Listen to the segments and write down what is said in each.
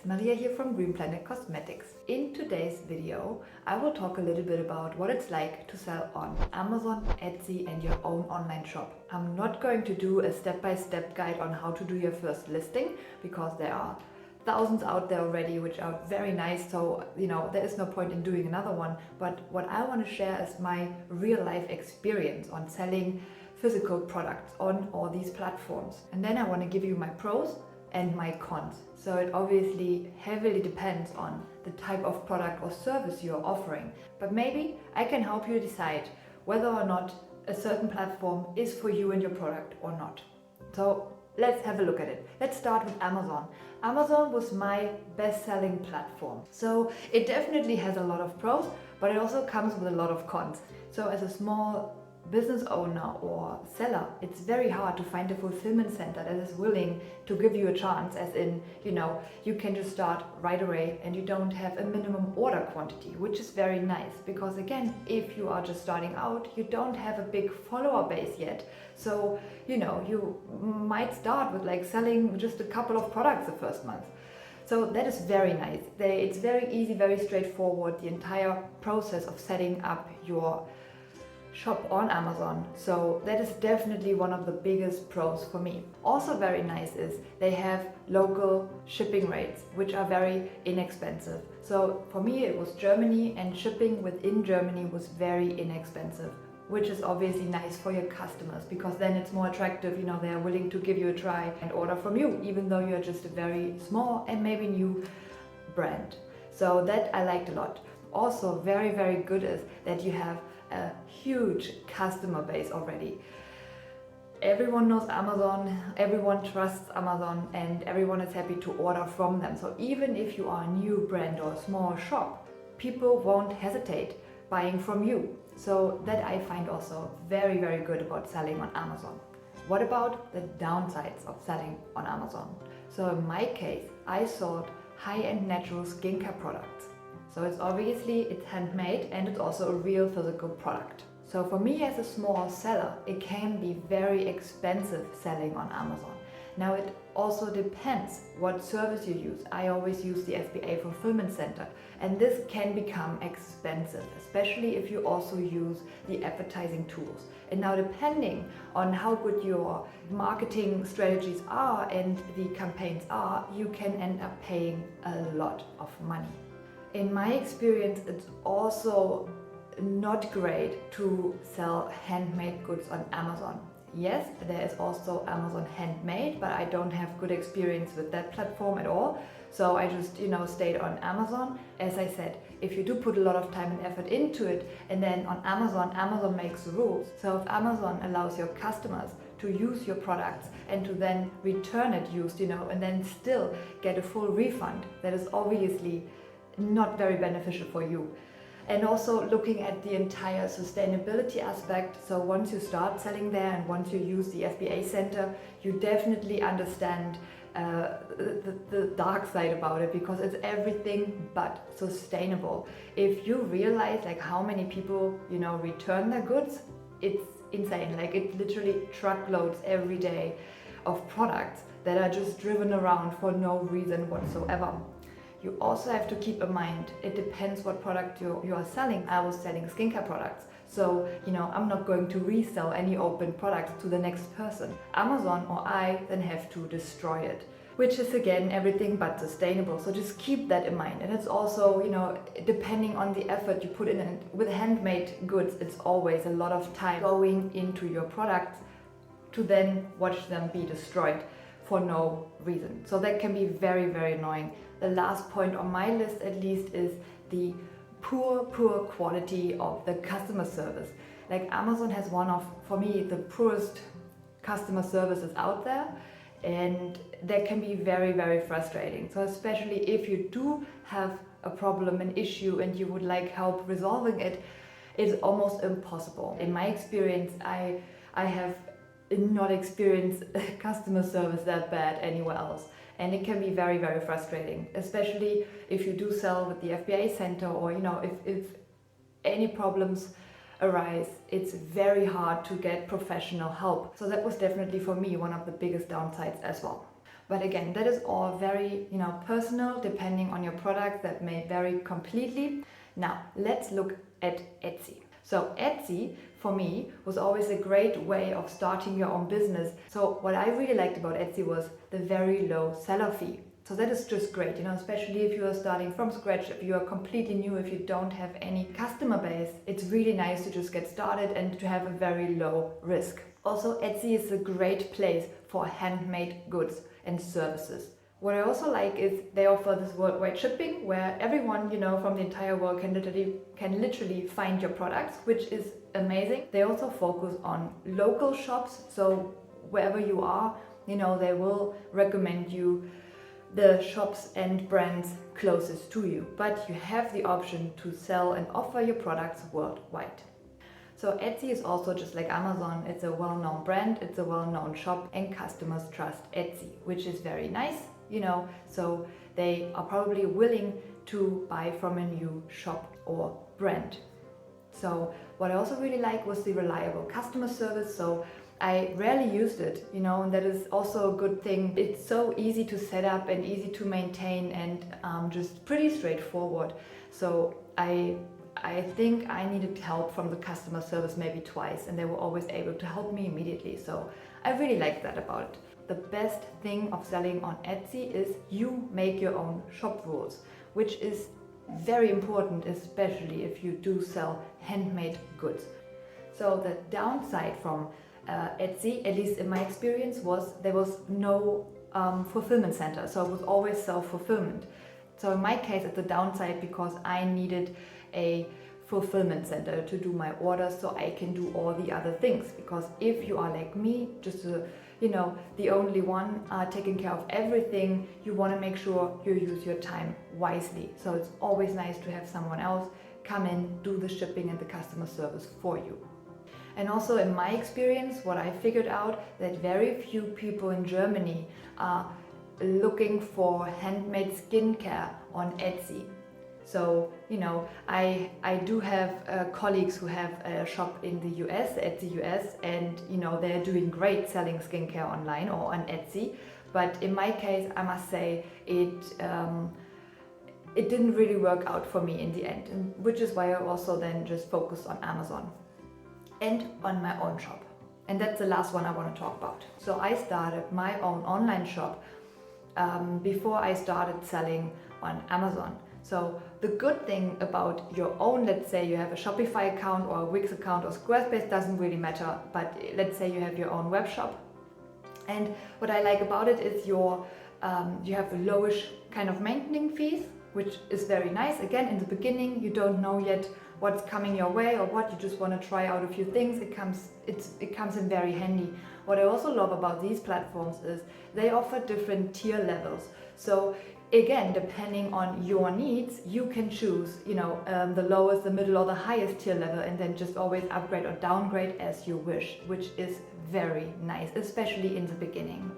it's Maria here from Green Planet Cosmetics. In today's video, I will talk a little bit about what it's like to sell on Amazon, Etsy and your own online shop. I'm not going to do a step-by-step guide on how to do your first listing because there are thousands out there already which are very nice, so there is no point in doing another one. But what I want to share is my real life experience on selling physical products on all these platforms. And then I want to give you my pros and my cons. So it obviously heavily depends on the type of product or service you're offering. But maybe I can help you decide whether or not a certain platform is for you and your product or not. So let's have a look at it. Let's start with Amazon. Amazon was my best-selling platform. So it definitely has a lot of pros, but it also comes with a lot of cons. So as a small business owner or seller, it's very hard to find a fulfillment center that is willing to give you a chance, as in, you can just start right away and you don't have a minimum order quantity, which is very nice because, again, if you are just starting out, you don't have a big follower base yet. So, you might start with like selling just a couple of products the first month. So that is very nice. It's very easy, very straightforward, the entire process of setting up your shop on Amazon. So that is definitely one of the biggest pros for me. Also very nice is they have local shipping rates, which are very inexpensive. So for me it was Germany, and shipping within Germany was very inexpensive, which is obviously nice for your customers because then it's more attractive, they are willing to give you a try and order from you, even though you're just a very small and maybe new brand. So that I liked a lot. Also very, very good is that you have a huge customer base already. Everyone knows Amazon, everyone trusts Amazon, and everyone is happy to order from them. So even if you are a new brand or a small shop, people won't hesitate buying from you. So that I find also very, very good about selling on Amazon. What about the downsides of selling on Amazon? So in my case, I sold high-end natural skincare products. So it's handmade and it's also a real physical product. So for me as a small seller, it can be very expensive selling on Amazon. Now it also depends what service you use. I always use the FBA fulfillment center, and this can become expensive, especially if you also use the advertising tools. And now depending on how good your marketing strategies are and the campaigns are, you can end up paying a lot of money. In my experience, it's also not great to sell handmade goods on Amazon. Yes, there is also Amazon Handmade, but I don't have good experience with that platform at all. So I just, stayed on Amazon. As I said, if you do put a lot of time and effort into it, and then on Amazon makes the rules. So if Amazon allows your customers to use your products and to then return it used, and then still get a full refund, that is obviously not very beneficial for you. And also looking at the entire sustainability aspect. So once you start selling there and once you use the FBA center, you definitely understand the dark side about it, because it's everything but sustainable. If you realize like how many people return their goods, it's insane. Like it's literally truckloads every day of products that are just driven around for no reason whatsoever. You also have to keep in mind, it depends what product you are selling. I was selling skincare products. So, I'm not going to resell any open products to the next person. Amazon or I then have to destroy it, which is again everything but sustainable. So just keep that in mind. And it's also, depending on the effort you put in it. With handmade goods, it's always a lot of time going into your products to then watch them be destroyed for no reason. So that can be very, very annoying. The last point on my list at least is the poor quality of the customer service. Like Amazon has one of, for me, the poorest customer services out there, and that can be very, very frustrating. So especially if you do have a problem, an issue, and you would like help resolving it, it's almost impossible. In my experience, I have not experienced customer service that bad anywhere else. And it can be very, very frustrating, especially if you do sell with the FBA center, or if any problems arise, it's very hard to get professional help. So that was definitely for me one of the biggest downsides as well. But again, that is all very, personal, depending on your product. That may vary completely. Now, let's look at Etsy. So Etsy, for me, was always a great way of starting your own business. So what I really liked about Etsy was the very low seller fee. So that is just great, especially if you are starting from scratch, if you are completely new, if you don't have any customer base. It's really nice to just get started and to have a very low risk. Also, Etsy is a great place for handmade goods and services. What I also like is they offer this worldwide shipping where everyone, from the entire world can literally find your products, which is amazing. They also focus on local shops, so wherever you are, they will recommend you the shops and brands closest to you, but you have the option to sell and offer your products worldwide. So Etsy is also just like Amazon. It's a well-known brand, it's a well-known shop, and customers trust Etsy, which is very nice, so they are probably willing to buy from a new shop or brand. So what I also really like was the reliable customer service. So I rarely used it, and that is also a good thing. It's so easy to set up and easy to maintain and just pretty straightforward. So I think I needed help from the customer service maybe twice, and they were always able to help me immediately. So I really like that about it. The best thing of selling on Etsy is you make your own shop rules, which is very important, especially if you do sell handmade goods. So the downside from Etsy, at least in my experience, was there was no fulfillment center. So it was always self-fulfillment. So in my case, it's a downside because I needed a fulfillment center to do my orders so I can do all the other things. Because if you are like me, just the only one taking care of everything, you want to make sure you use your time wisely. So it's always nice to have someone else come in, do the shipping and the customer service for you. And also in my experience, what I figured out that very few people in Germany are looking for handmade skincare on Etsy. So, I do have colleagues who have a shop in the US, Etsy US, and, they're doing great selling skincare online or on Etsy. But in my case, I must say it didn't really work out for me in the end, and which is why I also then just focused on Amazon and on my own shop. And that's the last one I want to talk about. So I started my own online shop before I started selling on Amazon. So the good thing about your own, let's say you have a Shopify account or a Wix account or Squarespace, doesn't really matter, but let's say you have your own web shop. And what I like about it is you have the lowish kind of maintenance fees, which is very nice. Again, in the beginning, you don't know yet what's coming your way or what, you just want to try out a few things. It comes in very handy. What I also love about these platforms is they offer different tier levels. So again, depending on your needs, you can choose, the lowest, the middle, or the highest tier level, and then just always upgrade or downgrade as you wish, which is very nice, especially in the beginning.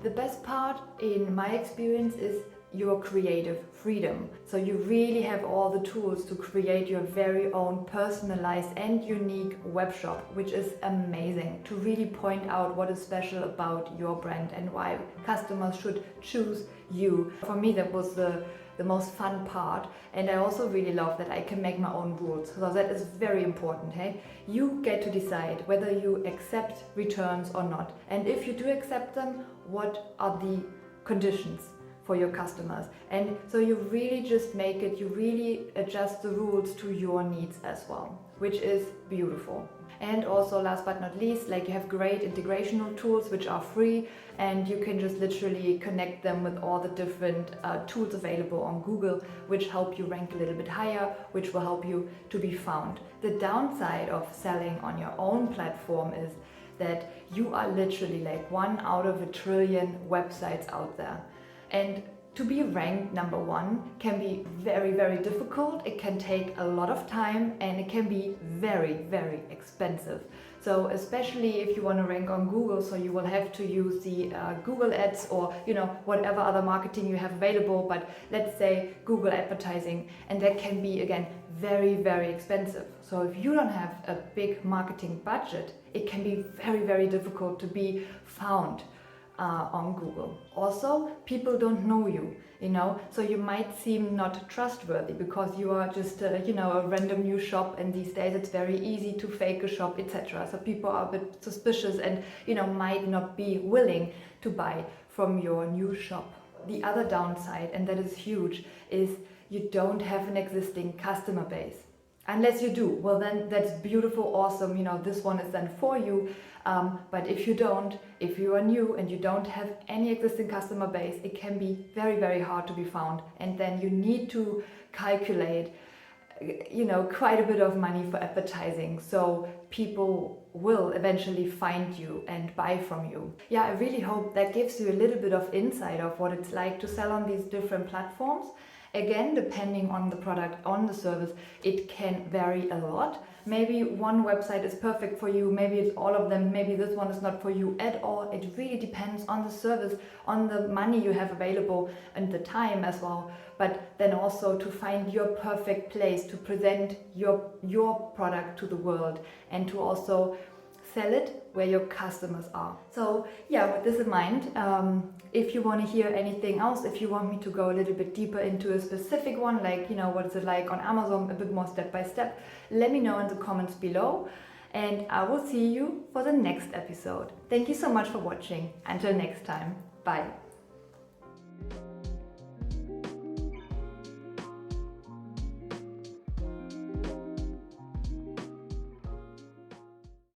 The best part in my experience is your creative freedom. So you really have all the tools to create your very own personalized and unique web shop, which is amazing, to really point out what is special about your brand and why customers should choose you. For me, that was the most fun part, and I also really love that I can make my own rules. So that is very important. Hey, you get to decide whether you accept returns or not, and if you do accept them, what are the conditions for your customers. And so you really just you really adjust the rules to your needs as well, which is beautiful. And also, last but not least, you have great integrational tools which are free, and you can just literally connect them with all the different tools available on Google, which help you rank a little bit higher, which will help you to be found. The downside of selling on your own platform is that you are literally one out of a trillion websites out there. And to be ranked number one can be very, very difficult. It can take a lot of time, and it can be very, very expensive. So especially if you want to rank on Google, so you will have to use the Google ads or whatever other marketing you have available, but let's say Google advertising, and that can be, again, very, very expensive. So if you don't have a big marketing budget, it can be very, very difficult to be found on Google. Also, people don't know you, so you might seem not trustworthy because you are just a random new shop, and these days it's very easy to fake a shop, etc. So people are a bit suspicious and might not be willing to buy from your new shop. The other downside, and that is huge, is you don't have an existing customer base. Unless you do, well then that's beautiful, awesome, this one is then for you. But if you don't, if you are new and you don't have any existing customer base, it can be very, very hard to be found. And then you need to calculate, quite a bit of money for advertising. So people will eventually find you and buy from you. Yeah, I really hope that gives you a little bit of insight of what it's like to sell on these different platforms. Again, depending on the product, on the service, it can vary a lot. Maybe one website is perfect for you, maybe it's all of them, maybe this one is not for you at all. It really depends on the service, on the money you have available and the time as well. But then also to find your perfect place to present your product to the world and to also sell it where your customers are. So yeah, with this in mind, if you want to hear anything else, if you want me to go a little bit deeper into a specific one, like what is it like on Amazon, a bit more step by step, let me know in the comments below, and I will see you for the next episode. Thank you so much for watching. Until next time, bye.